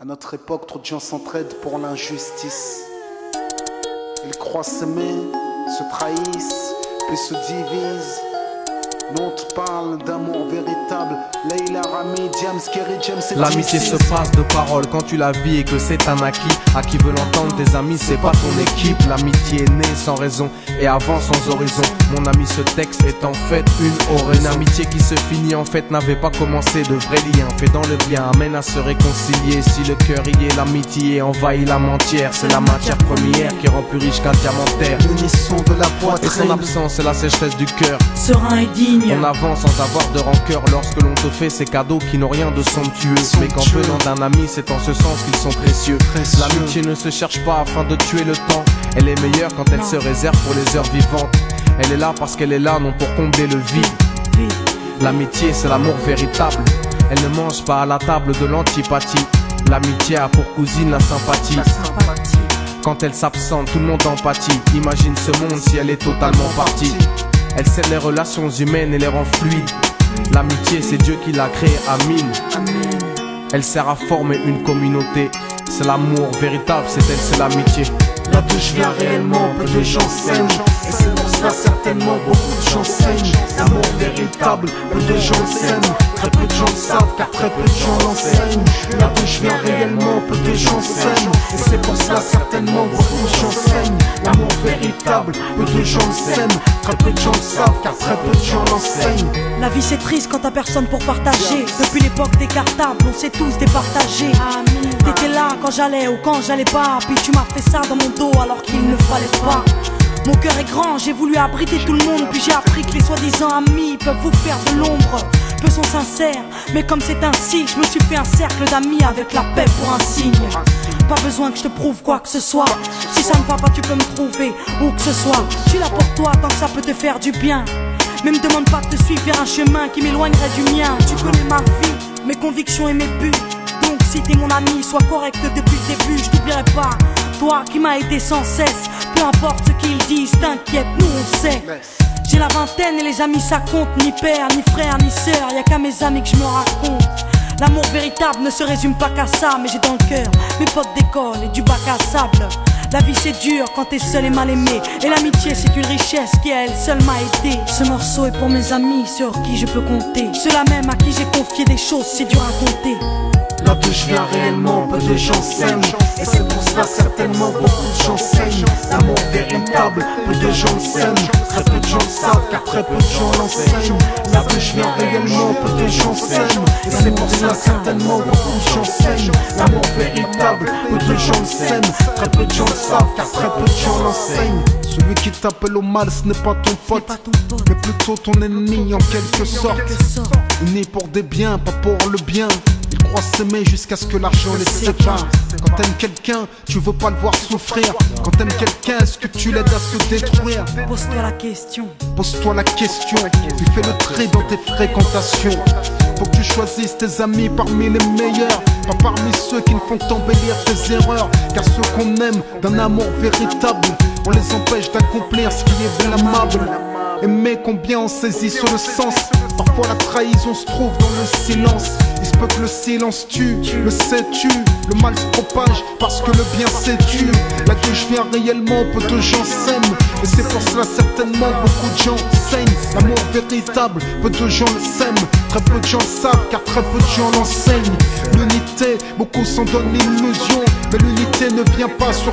À notre époque, trop de gens s'entraident pour l'injustice. Ils croient s'aimer, se trahissent, puis se divisent. Nous on te parle d'amour véritable. Leila, Rami, Diams, Kerry, James et l'amitié se passe de paroles quand tu la vis et que c'est un acquis. À qui veut l'entendre, tes amis, c'est pas ton équipe. L'amitié est née sans raison et avance sans horizon. Mon ami, ce texte est en fait une oraison. Une amitié qui se finit en fait n'avait pas commencé. De vrais liens faits dans le bien amènent à se réconcilier. Si le cœur y est, l'amitié envahit l'âme entière. C'est la matière première qui rend plus riche qu'un diamantaire. L'unisson de la poitrine et son absence, c'est la sécheresse du cœur. Serein et digne. On avance sans avoir de rancœur lorsque l'on te fait ces cadeaux qui n'ont rien de somptueux. Mais qu'en venant d'un ami, c'est en ce sens qu'ils sont précieux. L'amitié ne se cherche pas afin de tuer le temps. Elle est meilleure quand elle se réserve pour les heures vivantes. Elle est là parce qu'elle est là, non pour combler le vide. L'amitié, c'est l'amour véritable. Elle ne mange pas à la table de l'antipathie. L'amitié a pour cousine la sympathie. Quand elle s'absente, tout le monde empathie. Imagine ce monde si elle est totalement partie. Elle scelle les relations humaines et les rend fluides. L'amitié, c'est Dieu qui l'a créée, Amin. Elle sert à former une communauté. C'est l'amour véritable, c'est elle, c'est l'amitié. Là d'où je viens réellement, peu de gens s'aiment. Et c'est pour cela certainement beaucoup de gens saignent. L'amour véritable, peu de gens s'aiment. Très peu de gens le savent car très peu de gens l'enseignent. Là d'où je viens réellement, peu de gens s'aiment. Et c'est pour cela certainement beaucoup de gens saignent. L'amour véritable, peu de gens le s'aiment. Très peu de gens le savent car très peu de gens l'enseignent. La vie c'est triste quand t'as personne pour partager. Depuis l'époque des cartables, on s'est tous départagés. T'étais là quand j'allais ou quand j'allais pas. Puis tu m'as fait ça dans mon dos alors qu'il ne fallait pas. Mon cœur est grand, j'ai voulu abriter tout le monde. Puis j'ai appris que les soi-disant amis peuvent vous faire de l'ombre. Peu sont sincères, mais comme c'est ainsi, je me suis fait un cercle d'amis avec la paix pour un signe. Pas besoin que je te prouve quoi que ce soit. Si ça ne va pas, tu peux me trouver où que ce soit. Je suis là pour toi tant que ça peut te faire du bien. Mais me demande pas de te suivre vers un chemin qui m'éloignerait du mien. Tu connais ma vie, mes convictions et mes buts. Donc si t'es mon ami, sois correct depuis le début. Je t'oublierai pas, toi qui m'as aidé sans cesse. Peu importe ce qu'ils disent, t'inquiète, nous on sait. J'ai la vingtaine et les amis ça compte. Ni père, ni frère, ni sœur, y'a qu'à mes amis que je me raconte. L'amour véritable ne se résume pas qu'à ça. Mais j'ai dans le cœur mes potes d'école et du bac à sable. La vie c'est dur quand t'es seul et mal aimé. Et l'amitié c'est une richesse qui à elle seule m'a aidé. Ce morceau est pour mes amis sur qui je peux compter. Ceux-là même à qui j'ai confié des choses, c'est dur à compter. Là d'où je viens réellement, peu de gens s'aiment. Et c'est pour cela certainement beaucoup de gens saignent. L'amour véritable, peu de gens s'aiment. Très peu de gens le savent car très peu de gens l'enseignent. Là d'où je viens réellement, peu de gens s'aiment. Et c'est pour cela certainement beaucoup de gens saignent. L'amour véritable, peu de gens le s'aiment. Très peu de gens le savent car très peu de gens l'enseignent. Celui qui t'appelle au mal, ce n'est pas ton pote, mais plutôt ton ennemi en quelque sorte. Né pour des biens, pas pour le bien. Ils croient s'aimer jusqu'à ce que l'argent les sépare. Quand t'aimes quelqu'un, tu veux pas le voir souffrir. Quand t'aimes quelqu'un, est-ce que tu l'aides à se détruire? Pose-toi la question. Pose-toi la question, puis fais le tri dans tes fréquentations. Faut que tu choisisses tes amis parmi les meilleurs, pas parmi ceux qui ne font qu'embellir tes erreurs. Car ceux qu'on aime d'un amour véritable, on les empêche d'accomplir ce qui est blâmable. Aimer combien on saisit sur le sens. Parfois la trahison se trouve dans le silence. Il se peut que le silence tue, le sais-tu. Le mal se propage parce que le bien s'étue. Là d'où je viens réellement, peu de gens s'aiment. Et c'est pour cela certainement beaucoup de gens saignent. L'amour véritable, peu de gens le s'aiment. Très peu de gens le savent car très peu de gens l'enseignent. L'unité, beaucoup s'en donnent l'illusion. Mais l'unité ne vient pas sur